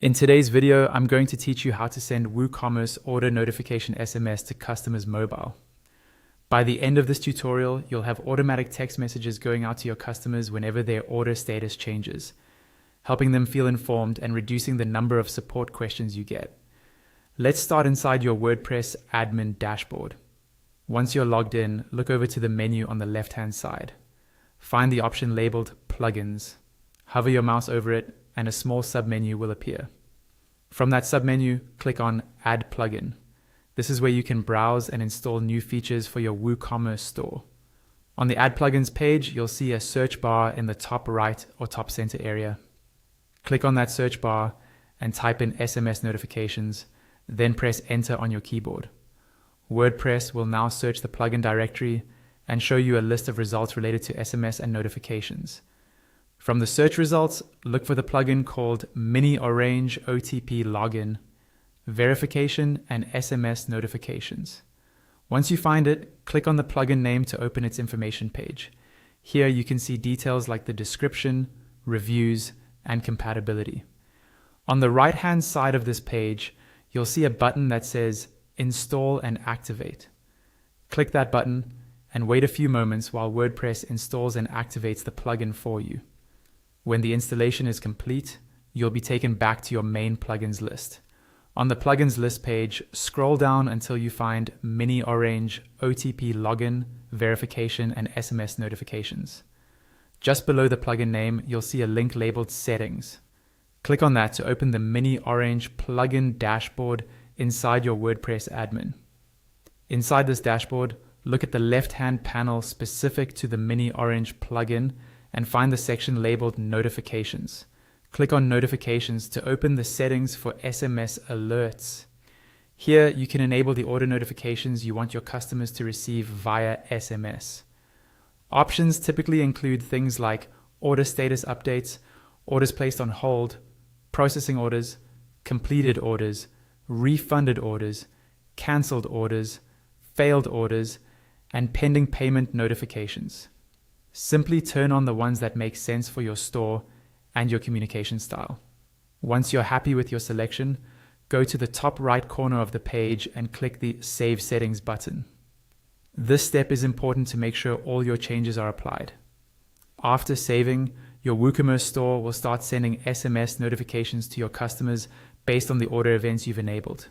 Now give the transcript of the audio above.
In today's video, I'm going to teach you how to send WooCommerce order notification SMS to customers' mobile. By the end of this tutorial, you'll have automatic text messages going out to your customers whenever their order status changes, helping them feel informed and reducing the number of support questions you get. Let's start inside your WordPress admin dashboard. Once you're logged in, look over to the menu on the left-hand side. Find the option labeled Plugins. Hover your mouse over it, and a small submenu will appear. From that submenu, click on Add Plugin. This is where you can browse and install new features for your WooCommerce store. On the Add Plugins page, you'll see a search bar in the top right or top center area. Click on that search bar and type in SMS notifications, then press Enter on your keyboard. WordPress will now search the plugin directory and show you a list of results related to SMS and notifications. From the search results, look for the plugin called Mini Orange OTP Login, Verification and SMS Notifications. Once you find it, click on the plugin name to open its information page. Here you can see details like the description, reviews, and compatibility. On the right-hand side of this page, you'll see a button that says Install and Activate. Click that button and wait a few moments while WordPress installs and activates the plugin for you. When the installation is complete, you'll be taken back to your main plugins list. On the plugins list page, scroll down until you find Mini Orange OTP Login, Verification, and SMS Notifications. Just below the plugin name, you'll see a link labeled Settings. Click on that to open the Mini Orange plugin dashboard inside your WordPress admin. Inside this dashboard, look at the left-hand panel specific to the Mini Orange plugin and find the section labeled Notifications. Click on Notifications to open the settings for SMS alerts. Here, you can enable the order notifications you want your customers to receive via SMS. Options typically include things like order status updates, orders placed on hold, processing orders, completed orders, refunded orders, cancelled orders, failed orders, and pending payment notifications. Simply turn on the ones that make sense for your store and your communication style. Once you're happy with your selection, go to the top right corner of the page and click the Save Settings button. This step is important to make sure all your changes are applied. After saving, your WooCommerce store will start sending SMS notifications to your customers based on the order events you've enabled.